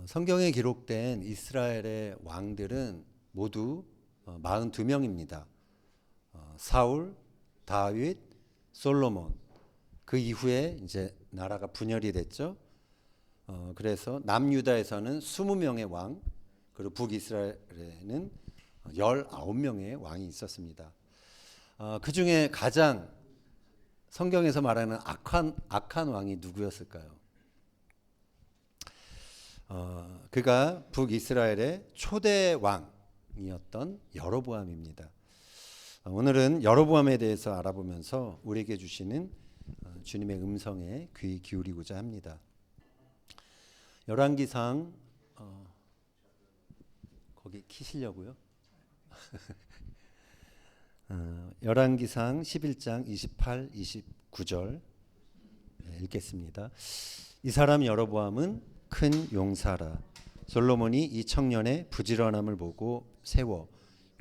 성경에 기록된 이스라엘의 왕들은 모두 42명입니다. 사울, 다윗, 솔로몬. 그 이후에 이제 나라가 분열이 됐죠. 그래서 남유다에서는 20명의 왕, 그리고 북이스라엘에는 19명의 왕이 있었습니다. 그 중에 가장 성경에서 말하는 악한 왕이 누구였을까요? 그가 북이스라엘의 초대 왕이었던 여로보암입니다. 오늘은 여로보암에 대해서 알아보면서 우리에게 주시는 주님의 음성에 귀 기울이고자 합니다. 열왕기상 거기 키시려고요? 열왕기상 11장 28, 29절 읽겠습니다. 이 사람 여로보암은 큰 용사라. 솔로몬이 이 청년의 부지런함을 보고 세워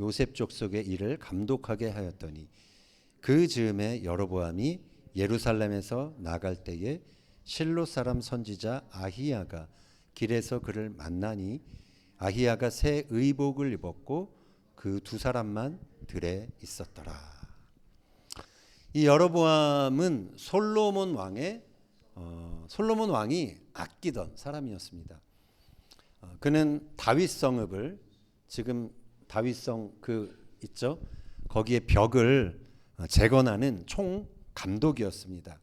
요셉 족속의 일을 감독하게 하였더니 그 즈음에 여로보암이 예루살렘에서 나갈 때에 실로 사람 선지자 아히야가 길에서 그를 만나니 아히야가 새 의복을 입었고 그 두 사람만 들에 있었더라. 이 여로보암은 솔로몬 왕이 아끼던 사람이었습니다. 그는 다윗 성읍을, 지금 다윗성 있죠? 거기에 벽을 재건하는 총 감독이었습니다.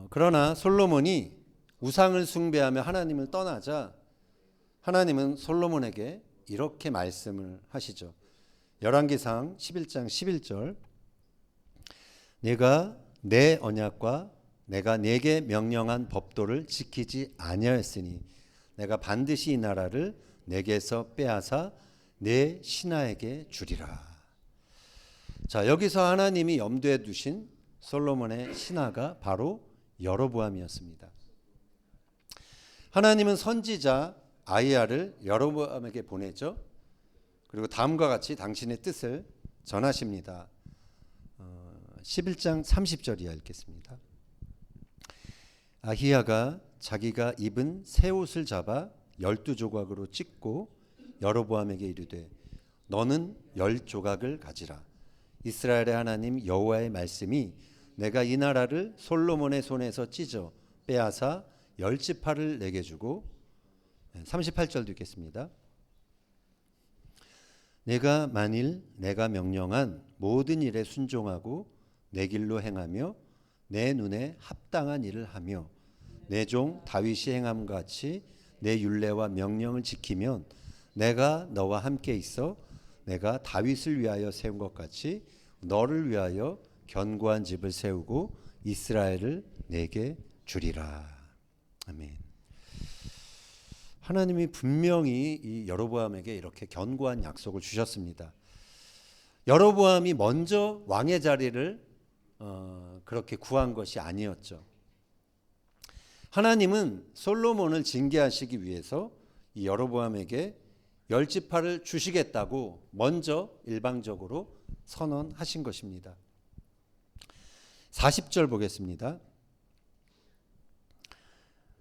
그러나 솔로몬이 우상을 숭배하며 하나님을 떠나자 하나님은 솔로몬에게 이렇게 말씀을 하시죠. 열왕기상 11장 11절 내가 내 언약과 내가 네게 명령한 법도를 지키지 아니하였으니 내가 반드시 이 나라를 내게서 빼앗아 내 신하에게 주리라. 자, 여기서 하나님이 염두에 두신 솔로몬의 신하가 바로 여로보암이었습니다. 하나님은 선지자 아히야를 여로보암에게 보내죠. 그리고 다음과 같이 당신의 뜻을 전하십니다. 11장 30절 이하 읽겠습니다. 아히야가 자기가 입은 새 옷을 잡아 12조각으로 찢고 여로보암에게 이르되 너는 10조각을 가지라. 이스라엘의 하나님 여호와의 말씀이 내가 이 나라를 솔로몬의 손에서 찢어 빼앗아 10지파를 내게 주고 38절도 읽겠습니다. 내가 만일 내가 명령한 모든 일에 순종하고 내 길로 행하며 내 눈에 합당한 일을 하며 내 종 다윗이 행함과 같이 내 율례와 명령을 지키면 내가 너와 함께 있어 내가 다윗을 위하여 세운 것 같이 너를 위하여 견고한 집을 세우고 이스라엘을 내게 주리라. 아멘. 하나님이 분명히 이 여로보암에게 이렇게 견고한 약속을 주셨습니다. 여로보암이 먼저 왕의 자리를 그렇게 구한 것이 아니었죠. 하나님은 솔로몬을 징계하시기 위해서 이 여로보암에게 10지파를 주시겠다고 먼저 일방적으로 선언하신 것입니다. 40절 보겠습니다.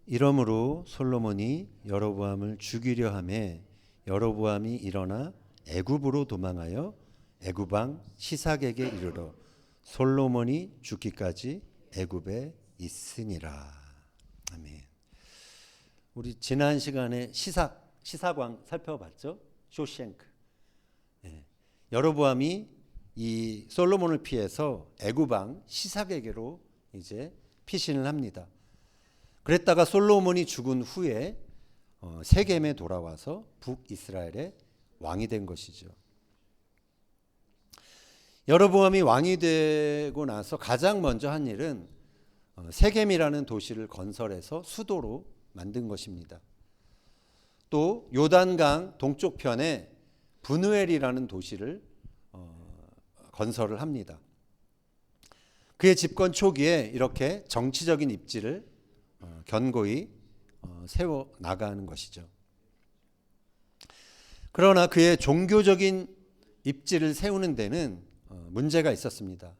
이러므로 솔로몬이 여로보암을 죽이려 하매 여로보암이 일어나 애굽으로 도망하여 애굽 왕 시삭에게 이르러 솔로몬이 죽기까지 애굽에 있으니라. 아멘. 우리 지난 시간에 시삭왕 살펴봤죠? 쇼생크. 여로보암이 이 솔로몬을 피해서 애굽 왕 시삭에게로 이제 피신을 합니다. 그랬다가 솔로몬이 죽은 후에 세겜에 돌아와서 북이스라엘의 왕이 된 것이죠. 여로보암이 왕이 되고 나서 가장 먼저 한 일은 세겜이라는 도시를 건설해서 수도로 만든 것입니다. 또 요단강 동쪽 편에 브누엘이라는 도시를 건설을 합니다. 그의 집권 초기에 이렇게 정치적인 입지를 견고히 세워 나가는 것이죠. 그러나 그의 종교적인 입지를 세우는 데는 문제가 있었습니다.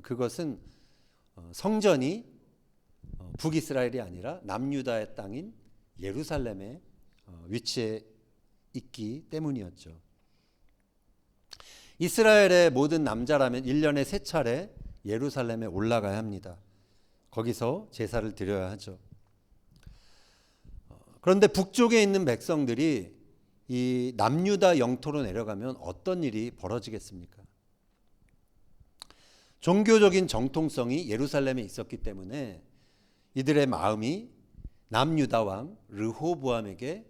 그것은 성전이 북이스라엘이 아니라 남유다의 땅인 예루살렘에 위치해 있기 때문이었죠. 이스라엘의 모든 남자라면 1년에 3차례 예루살렘에 올라가야 합니다. 거기서 제사를 드려야 하죠. 그런데 북쪽에 있는 백성들이 이 남유다 영토로 내려가면 어떤 일이 벌어지겠습니까? 종교적인 정통성이 예루살렘에 있었기 때문에 이들의 마음이 남유다 왕 르호보암에게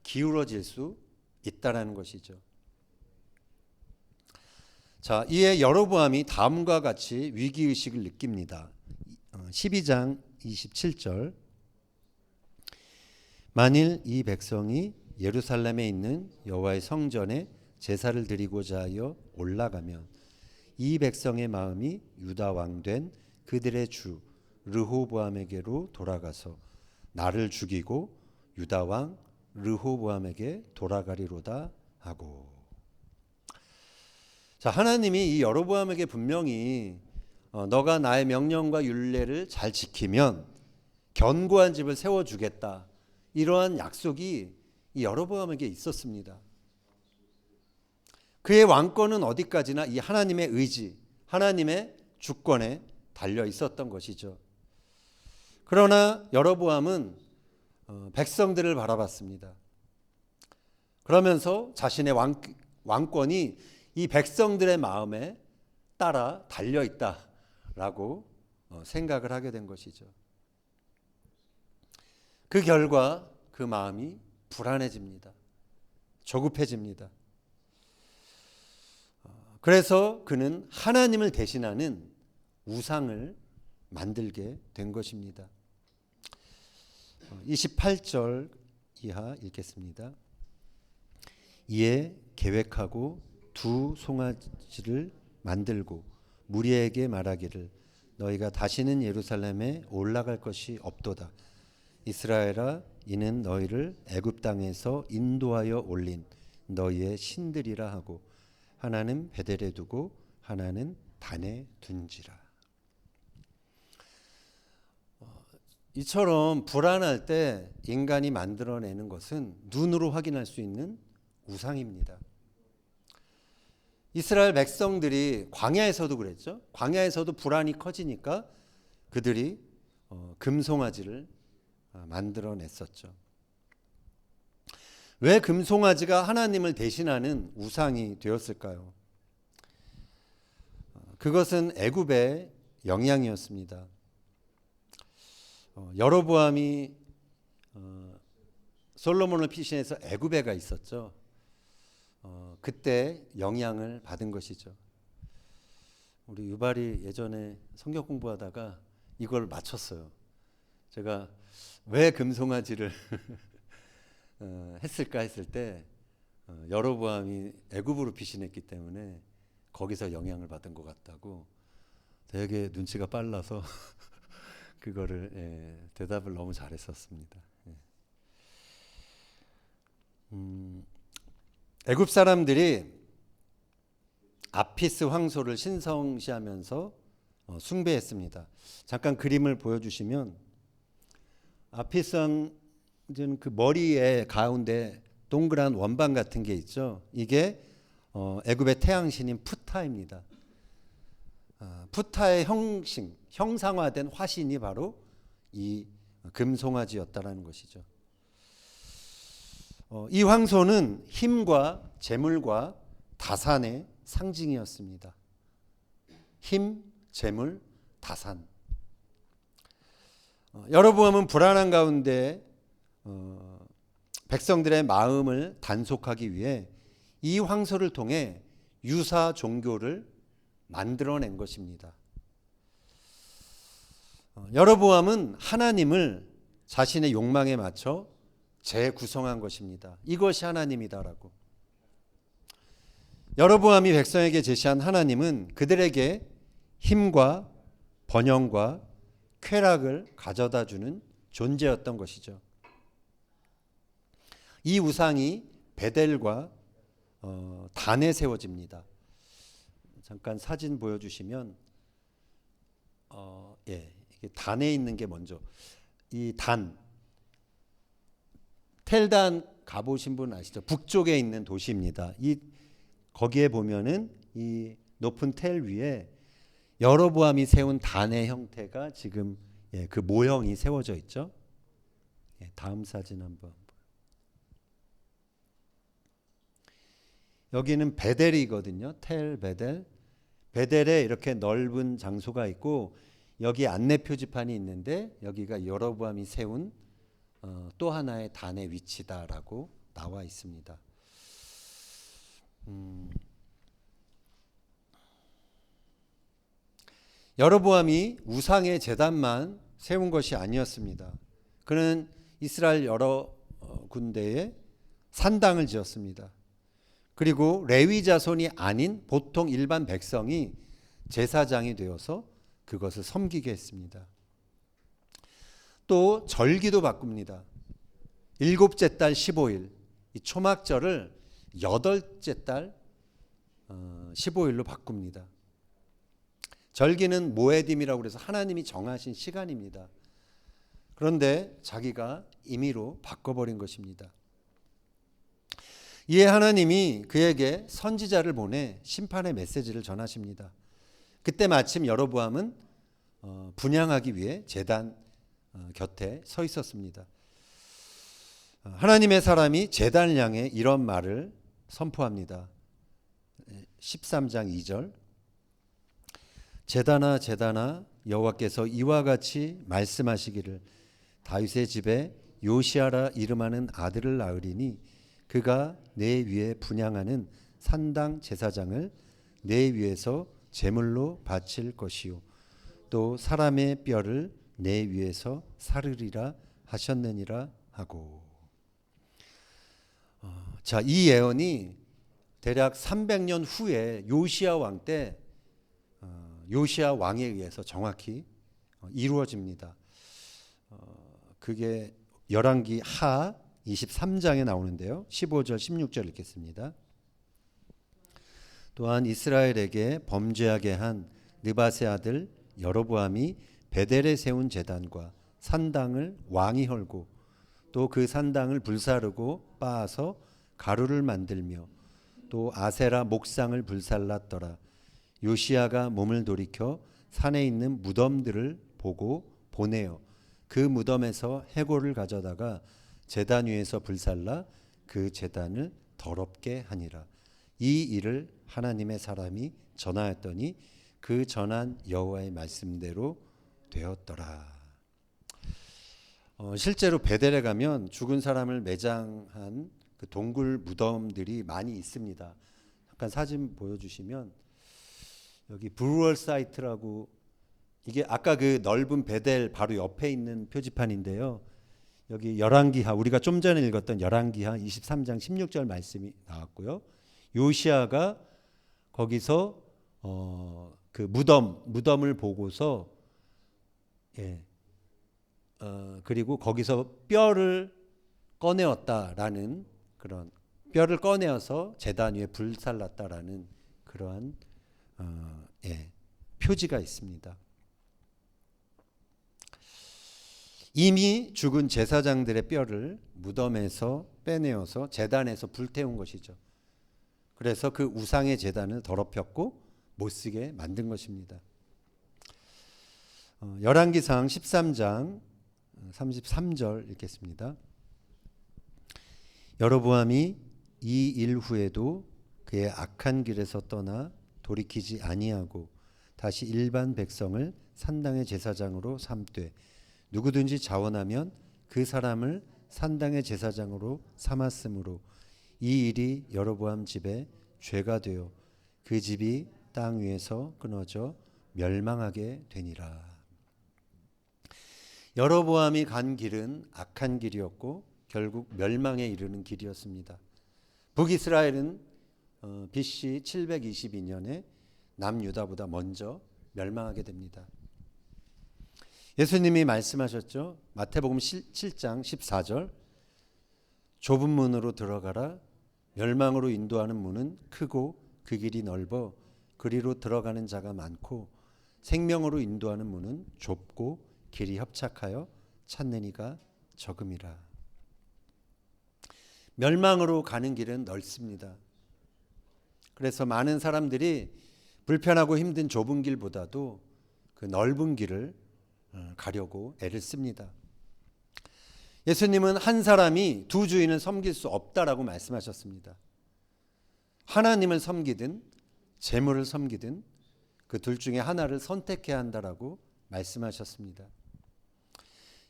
기울어질 수 있다라는 것이죠. 자, 이에 여로보암이 다음과 같이 위기의식을 느낍니다. 12장 27절. 만일 이 백성이 예루살렘에 있는 여호와의 성전에 제사를 드리고자 하여 올라가면 이 백성의 마음이 유다 왕 된 그들의 주 르호보암에게로 돌아가서 나를 죽이고 유다 왕 르호보암에게 돌아가리로다 하고. 자, 하나님이 이 여로보암에게 분명히 너가 나의 명령과 율례를 잘 지키면 견고한 집을 세워주겠다, 이러한 약속이 이 여로보암에게 있었습니다. 그의 왕권은 어디까지나 이 하나님의 의지, 하나님의 주권에 달려 있었던 것이죠. 그러나 여로보암은 백성들을 바라봤습니다. 그러면서 자신의 왕권이 이 백성들의 마음에 따라 달려 있다라고 생각을 하게 된 것이죠. 그 결과 그 마음이 불안해집니다. 조급해집니다. 그래서 그는 하나님을 대신하는 우상을 만들게 된 것입니다. 28절 이하 읽겠습니다. 이에 계획하고 두 송아지를 만들고 무리에게 말하기를 너희가 다시는 예루살렘에 올라갈 것이 없도다. 이스라엘아, 이는 너희를 애굽 땅에서 인도하여 올린 너희의 신들이라 하고 하나는 베델에 두고 하나는 단에 둔지라. 이처럼 불안할 때 인간이 만들어내는 것은 눈으로 확인할 수 있는 우상입니다. 이스라엘 백성들이 광야에서도 그랬죠. 광야에서도 불안이 커지니까 그들이 금송아지를 만들어냈었죠. 왜 금송아지가 하나님을 대신하는 우상이 되었을까요? 그것은 애굽의 영향이었습니다. 여로보암이 솔로몬을 피신해서 애굽에 가 있었죠. 그때 영향을 받은 것이죠. 우리 유발이 예전에 성경 공부하다가 이걸 맞췄어요. 제가 왜 금송아지를 했을까 했을 때 여로보암이 애굽으로 피신했기 때문에 거기서 영향을 받은 것 같다고 되게 눈치가 빨라서 그거를 대답을 너무 잘했었습니다. 애굽 사람들이 아피스 황소를 신성시하면서 숭배했습니다. 잠깐 그림을 보여주시면 아피스 황제는 그 머리에 가운데 동그란 원반 같은 게 있죠. 이게 애굽의 태양신인 푸타입니다. 푸타의 형상화된 화신이 바로 이 금송아지였다라는 것이죠. 이 황소는 힘과 재물과 다산의 상징이었습니다. 힘, 재물, 다산. 여로보암은 불안한 가운데 백성들의 마음을 단속하기 위해 이 황소를 통해 유사 종교를 만들어낸 것입니다. 여로보암은 하나님을 자신의 욕망에 맞춰 재구성한 것입니다. 이것이 하나님이다라고. 여로보암이 백성에게 제시한 하나님은 그들에게 힘과 번영과 쾌락을 가져다주는 존재였던 것이죠. 이 우상이 베델과 단에 세워집니다. 잠깐 사진 보여주시면 이게 단에 있는 게 먼저 이 단, 텔단 가보신 분 아시죠? 북쪽에 있는 도시입니다. 거기에 보면은 이 높은 텔 위에 여로보암이 세운 단의 형태가 지금 그 모형이 세워져 있죠. 다음 사진 한번. 여기는 베델이거든요. 텔 베델. 베델에 이렇게 넓은 장소가 있고 여기 안내 표지판이 있는데 여기가 여로보암이 세운 또 하나의 단의 위치다라고 나와 있습니다. 여로보암이 우상의 제단만 세운 것이 아니었습니다. 그는 이스라엘 여러 군데에 산당을 지었습니다. 그리고 레위 자손이 아닌 보통 일반 백성이 제사장이 되어서 그것을 섬기게 했습니다. 또 절기도 바꿉니다. 7째 달 15일, 이 초막절을 8째 달 15일로 바꿉니다. 절기는 모에딤이라고 해서 하나님이 정하신 시간입니다. 그런데 자기가 임의로 바꿔버린 것입니다. 이에 하나님이 그에게 선지자를 보내 심판의 메시지를 전하십니다. 그때 마침 여로보암은 분향하기 위해 제단 곁에 서 있었습니다. 하나님의 사람이 제단을 향해 이런 말을 선포합니다. 13장 2절. 제단아 제단아 여호와께서 이와 같이 말씀하시기를 다윗의 집에 요시아라 이름하는 아들을 낳으리니 그가 내 위에 분향하는 산당 제사장을 내 위에서 제물로 바칠 것이요 또 사람의 뼈를 내 위에서 사르리라 하셨느니라 하고. 자, 이 예언이 대략 300년 후에 요시아 왕 때 요시아 왕에 의해서 정확히 이루어집니다. 그게 열왕기 하 23장에 나오는데요. 15절 16절 읽겠습니다. 또한 이스라엘에게 범죄하게 한 느밧의 아들 여로보암이 베델에 세운 제단과 산당을 왕이 헐고 또 그 산당을 불사르고 빻아서 가루를 만들며 또 아세라 목상을 불살랐더라. 요시아가 몸을 돌이켜 산에 있는 무덤들을 보고 보내어 그 무덤에서 해골을 가져다가 제단 위에서 불살라 그 제단을 더럽게 하니라. 이 일을 하나님의 사람이 전하였더니 그 전한 여호와의 말씀대로 되었더라. 실제로 베델에 가면 죽은 사람을 매장한 그 동굴 무덤들이 많이 있습니다. 잠깐 사진 보여주시면 여기 브루얼 사이트라고, 이게 아까 그 넓은 베델 바로 옆에 있는 표지판인데요. 여기 열왕기하, 우리가 좀 전에 읽었던 열왕기하 23장 16절 말씀이 나왔고요. 요시아가 거기서 그 무덤을 보고서 그리고 거기서 뼈를 꺼내었다라는, 그런 뼈를 꺼내어서 제단 위에 불살랐다라는 그러한 표지가 있습니다. 이미 죽은 제사장들의 뼈를 무덤에서 빼내어서 제단에서 불태운 것이죠. 그래서 그 우상의 제단을 더럽혔고 못쓰게 만든 것입니다. 열왕기상 13장 33절 읽겠습니다. 여로보암이 이 일 후에도 그의 악한 길에서 떠나 돌이키지 아니하고 다시 일반 백성을 산당의 제사장으로 삼되 누구든지 자원하면 그 사람을 산당의 제사장으로 삼았으므로 이 일이 여로보암 집에 죄가 되어 그 집이 땅 위에서 끊어져 멸망하게 되니라. 여로보암이 간 길은 악한 길이었고 결국 멸망에 이르는 길이었습니다. 북이스라엘은 BC 722년에 남유다보다 먼저 멸망하게 됩니다. 예수님이 말씀하셨죠. 마태복음 7장 14절. 좁은 문으로 들어가라. 멸망으로 인도하는 문은 크고 그 길이 넓어 그리로 들어가는 자가 많고 생명으로 인도하는 문은 좁고 길이 협착하여 찾는 이가 적음이라. 멸망으로 가는 길은 넓습니다. 그래서 많은 사람들이 불편하고 힘든 좁은 길보다도 그 넓은 길을 가려고 애를 씁니다. 예수님은 한 사람이 두 주인을 섬길 수 없다라고 말씀하셨습니다. 하나님을 섬기든 재물을 섬기든 그 둘 중에 하나를 선택해야 한다라고 말씀하셨습니다.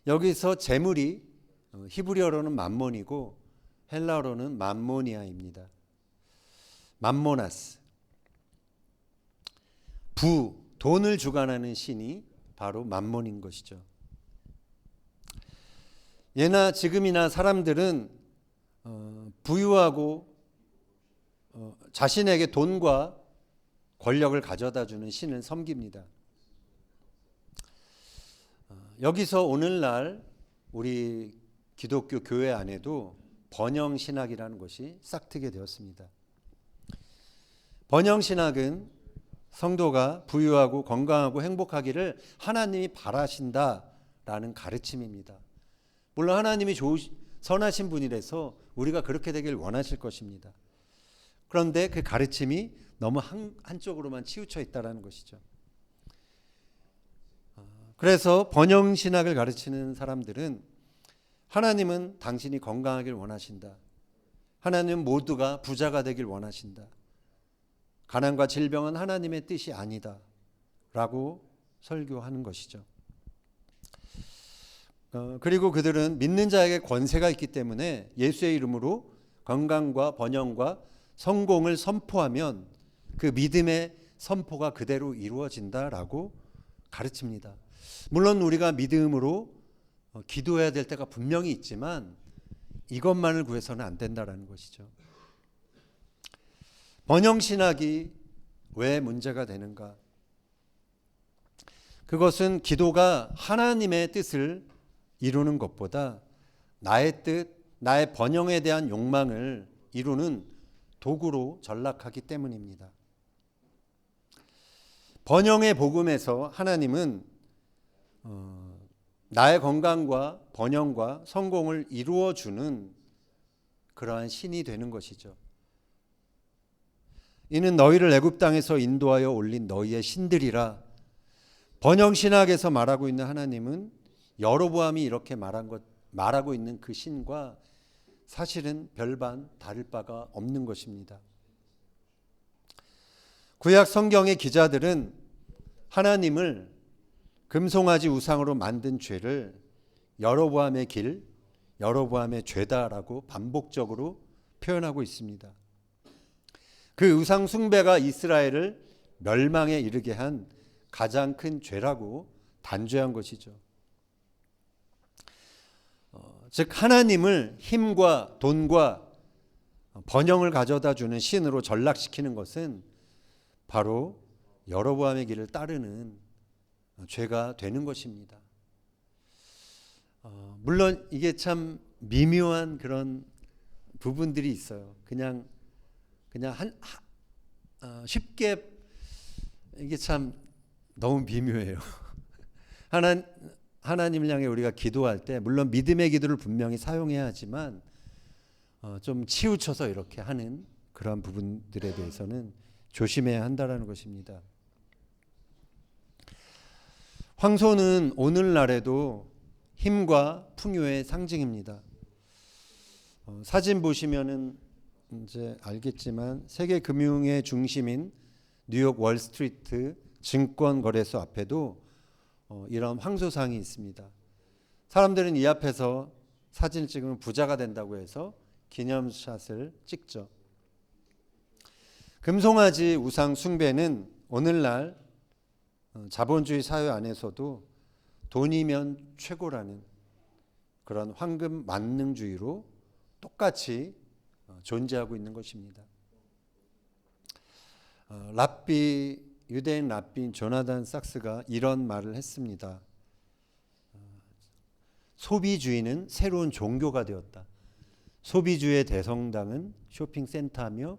여기서 재물이 히브리어로는 맘몬이고 헬라어로는 맘모니아입니다. 맘모나스. 돈을 주관하는 신이 바로 맘몬인 것이죠. 예나 지금이나 사람들은 부유하고 자신에게 돈과 권력을 가져다주는 신을 섬깁니다. 여기서 오늘날 우리 기독교 교회 안에도 번영신학이라는 것이 싹트게 되었습니다. 번영신학은 성도가 부유하고 건강하고 행복하기를 하나님이 바라신다라는 가르침입니다. 물론 하나님이 선하신 분이라서 우리가 그렇게 되길 원하실 것입니다. 그런데 그 가르침이 너무 한쪽으로만 치우쳐 있다는 것이죠. 그래서 번영신학을 가르치는 사람들은 하나님은 당신이 건강하길 원하신다. 하나님은 모두가 부자가 되길 원하신다. 가난과 질병은 하나님의 뜻이 아니다 라고 설교하는 것이죠. 그리고 그들은 믿는 자에게 권세가 있기 때문에 예수의 이름으로 건강과 번영과 성공을 선포하면 그 믿음의 선포가 그대로 이루어진다라고 가르칩니다. 물론 우리가 믿음으로 기도해야 될 때가 분명히 있지만 이것만을 구해서는 안 된다라는 것이죠. 번영신학이 왜 문제가 되는가? 그것은 기도가 하나님의 뜻을 이루는 것보다 나의 뜻, 나의 번영에 대한 욕망을 이루는 도구로 전락하기 때문입니다. 번영의 복음에서 하나님은 나의 건강과 번영과 성공을 이루어주는 그러한 신이 되는 것이죠. 이는 너희를 애굽 땅에서 인도하여 올린 너희의 신들이라. 번영신학에서 말하고 있는 하나님은 여로보암이 이렇게 말하고 있는 그 신과 사실은 별반 다를 바가 없는 것입니다. 구약 성경의 기자들은 하나님을 금송아지 우상으로 만든 죄를 여로보암의 길, 여로보암의 죄다라고 반복적으로 표현하고 있습니다. 그 우상 숭배가 이스라엘을 멸망에 이르게 한 가장 큰 죄라고 단죄한 것이죠. 즉 하나님을 힘과 돈과 번영을 가져다 주는 신으로 전락시키는 것은 바로 여로보암의 길을 따르는 죄가 되는 것입니다. 물론 이게 참 미묘한 그런 부분들이 있어요. 그냥 쉽게 이게 참 너무 미묘해요. 하나님을 향해 우리가 기도할 때 물론 믿음의 기도를 분명히 사용해야 하지만 좀 치우쳐서 이렇게 하는 그러한 부분들에 대해서는 조심해야 한다라는 것입니다. 황소는 오늘날에도 힘과 풍요의 상징입니다. 사진 보시면은 이제 알겠지만 세계 금융의 중심인 뉴욕 월스트리트 증권거래소 앞에도 이런 황소상이 있습니다. 사람들은 이 앞에서 사진을 찍으면 부자가 된다고 해서 기념샷을 찍죠. 금송아지 우상 숭배는 오늘날 자본주의 사회 안에서도 돈이면 최고라는 그런 황금 만능주의로 똑같이 존재하고 있는 것입니다. 유대인 랍비 조나단 삭스가 이런 말을 했습니다. 소비주의는 새로운 종교가 되었다. 소비주의의 대성당은 쇼핑센터며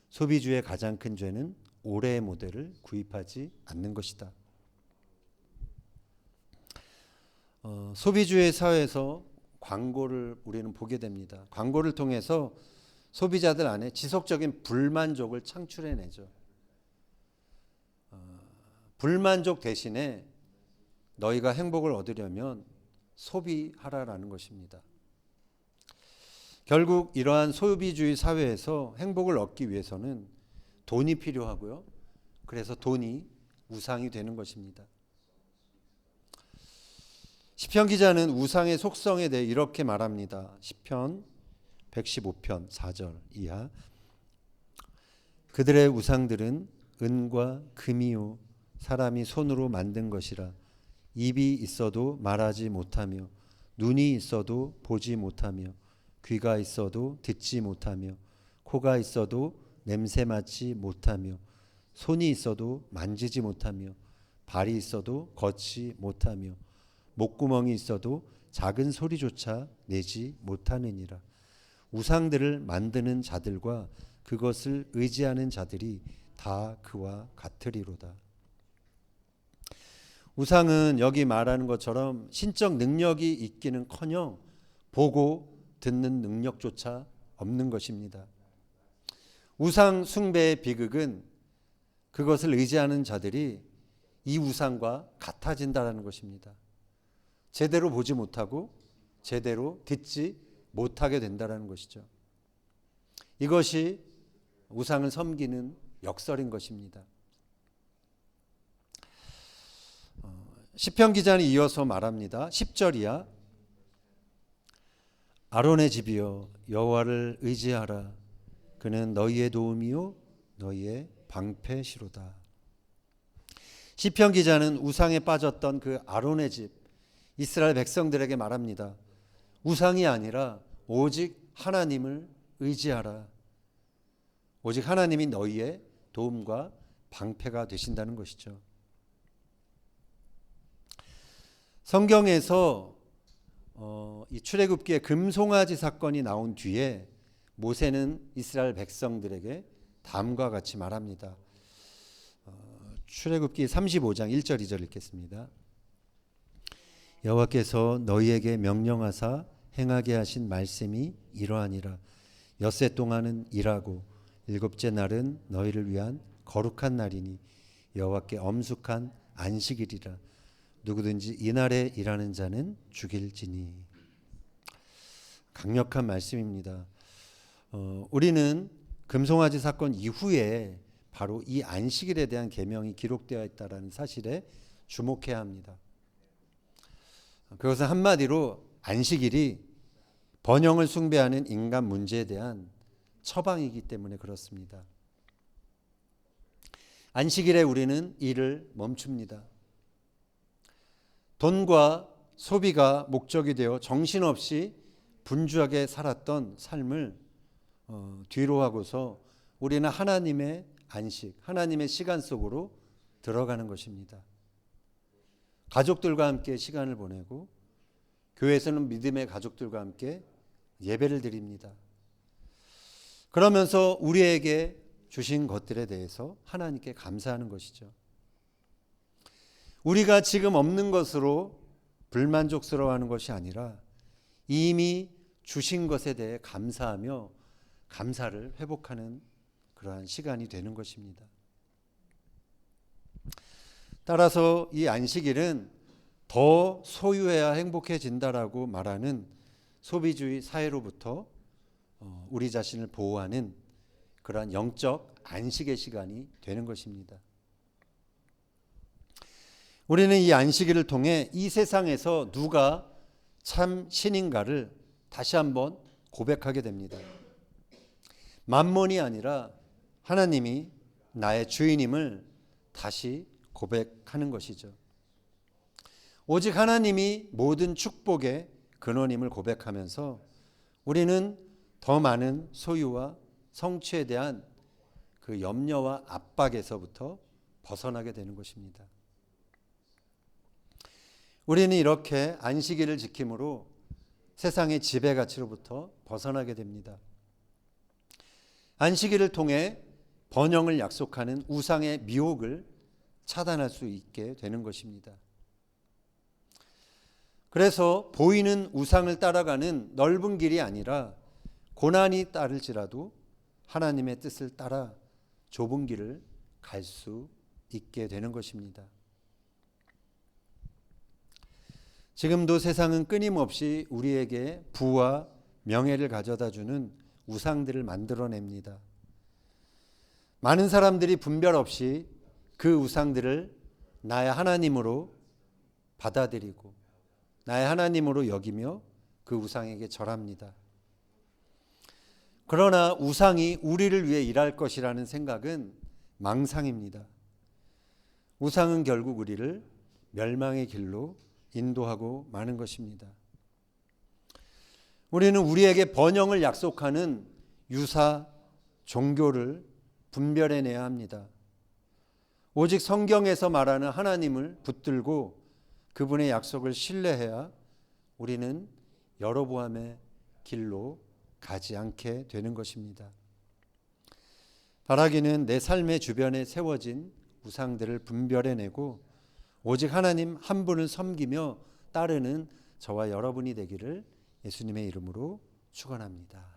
소비주의의 가장 큰 죄는 올해의 모델을 구입하지 않는 것이다. 소비주의 사회에서 광고를 우리는 보게 됩니다. 광고를 통해서 소비자들 안에 지속적인 불만족을 창출해내죠. 불만족 대신에 너희가 행복을 얻으려면 소비하라라는 것입니다. 결국 이러한 소비주의 사회에서 행복을 얻기 위해서는 돈이 필요하고요. 그래서 돈이 우상이 되는 것입니다. 시편 기자는 우상의 속성에 대해 이렇게 말합니다. 시편 115편 4절 이하. 그들의 우상들은 은과 금이요 사람이 손으로 만든 것이라. 입이 있어도 말하지 못하며 눈이 있어도 보지 못하며 귀가 있어도 듣지 못하며 코가 있어도 냄새 맡지 못하며 손이 있어도 만지지 못하며 발이 있어도 걷지 못하며 목구멍이 있어도 작은 소리조차 내지 못하느니라. 우상들을 만드는 자들과 그것을 의지하는 자들이 다 그와 같으리로다. 우상은 여기 말하는 것처럼 신적 능력이 있기는커녕 보고 듣는 능력조차 없는 것입니다. 우상 숭배의 비극은 그것을 의지하는 자들이 이 우상과 같아진다는 것입니다. 제대로 보지 못하고 제대로 듣지 못하게 된다는 것이죠. 이것이 우상을 섬기는 역설인 것입니다. 시편 기자는 이어서 말합니다. 10절이야. 아론의 집이여 여호와를 의지하라. 그는 너희의 도움이요 너희의 방패시로다. 시편 기자는 우상에 빠졌던 그 아론의 집 이스라엘 백성들에게 말합니다. 우상이 아니라 오직 하나님을 의지하라. 오직 하나님이 너희의 도움과 방패가 되신다는 것이죠. 성경에서 이 출애굽기의 금송아지 사건이 나온 뒤에 모세는 이스라엘 백성들에게 다음과 같이 말합니다. 출애굽기 35장 1절 2절 읽겠습니다. 여호와께서 너희에게 명령하사 행하게 하신 말씀이 이러하니라. 엿새 동안은 일하고 일곱째 날은 너희를 위한 거룩한 날이니 여호와께 엄숙한 안식일이라. 누구든지 이날에 일하는 자는 죽일지니. 강력한 말씀입니다. 우리는 금송아지 사건 이후에 바로 이 안식일에 대한 계명이 기록되어 있다는 사실에 주목해야 합니다. 그것은 한마디로 안식일이 번영을 숭배하는 인간 문제에 대한 처방이기 때문에 그렇습니다. 안식일에 우리는 일을 멈춥니다. 돈과 소비가 목적이 되어 정신없이 분주하게 살았던 삶을 뒤로 하고서 우리는 하나님의 안식, 하나님의 시간 속으로 들어가는 것입니다. 가족들과 함께 시간을 보내고 교회에서는 믿음의 가족들과 함께 예배를 드립니다. 그러면서 우리에게 주신 것들에 대해서 하나님께 감사하는 것이죠. 우리가 지금 없는 것으로 불만족스러워하는 것이 아니라 이미 주신 것에 대해 감사하며 감사를 회복하는 그러한 시간이 되는 것입니다. 따라서 이 안식일은 더 소유해야 행복해진다라고 말하는 소비주의 사회로부터 우리 자신을 보호하는 그러한 영적 안식의 시간이 되는 것입니다. 우리는 이 안식일을 통해 이 세상에서 누가 참 신인가를 다시 한번 고백하게 됩니다. 만몬이 아니라 하나님이 나의 주인임을 다시 고백하는 것이죠. 오직 하나님이 모든 축복의 근원임을 고백하면서 우리는 더 많은 소유와 성취에 대한 그 염려와 압박에서부터 벗어나게 되는 것입니다. 우리는 이렇게 안식일을 지킴으로 세상의 지배가치로부터 벗어나게 됩니다. 안식일을 통해 번영을 약속하는 우상의 미혹을 차단할 수 있게 되는 것입니다. 그래서 보이는 우상을 따라가는 넓은 길이 아니라 고난이 따를지라도 하나님의 뜻을 따라 좁은 길을 갈 수 있게 되는 것입니다. 지금도 세상은 끊임없이 우리에게 부와 명예를 가져다 주는 우상들을 만들어냅니다. 많은 사람들이 분별 없이 그 우상들을 나의 하나님으로 받아들이고 나의 하나님으로 여기며 그 우상에게 절합니다. 그러나 우상이 우리를 위해 일할 것이라는 생각은 망상입니다. 우상은 결국 우리를 멸망의 길로 인도하고 마는 것입니다. 우리는 우리에게 번영을 약속하는 유사 종교를 분별해내야 합니다. 오직 성경에서 말하는 하나님을 붙들고 그분의 약속을 신뢰해야 우리는 여로보암의 길로 가지 않게 되는 것입니다. 바라기는 내 삶의 주변에 세워진 우상들을 분별해내고 오직 하나님 한 분을 섬기며 따르는 저와 여러분이 되기를 예수님의 이름으로 축원합니다.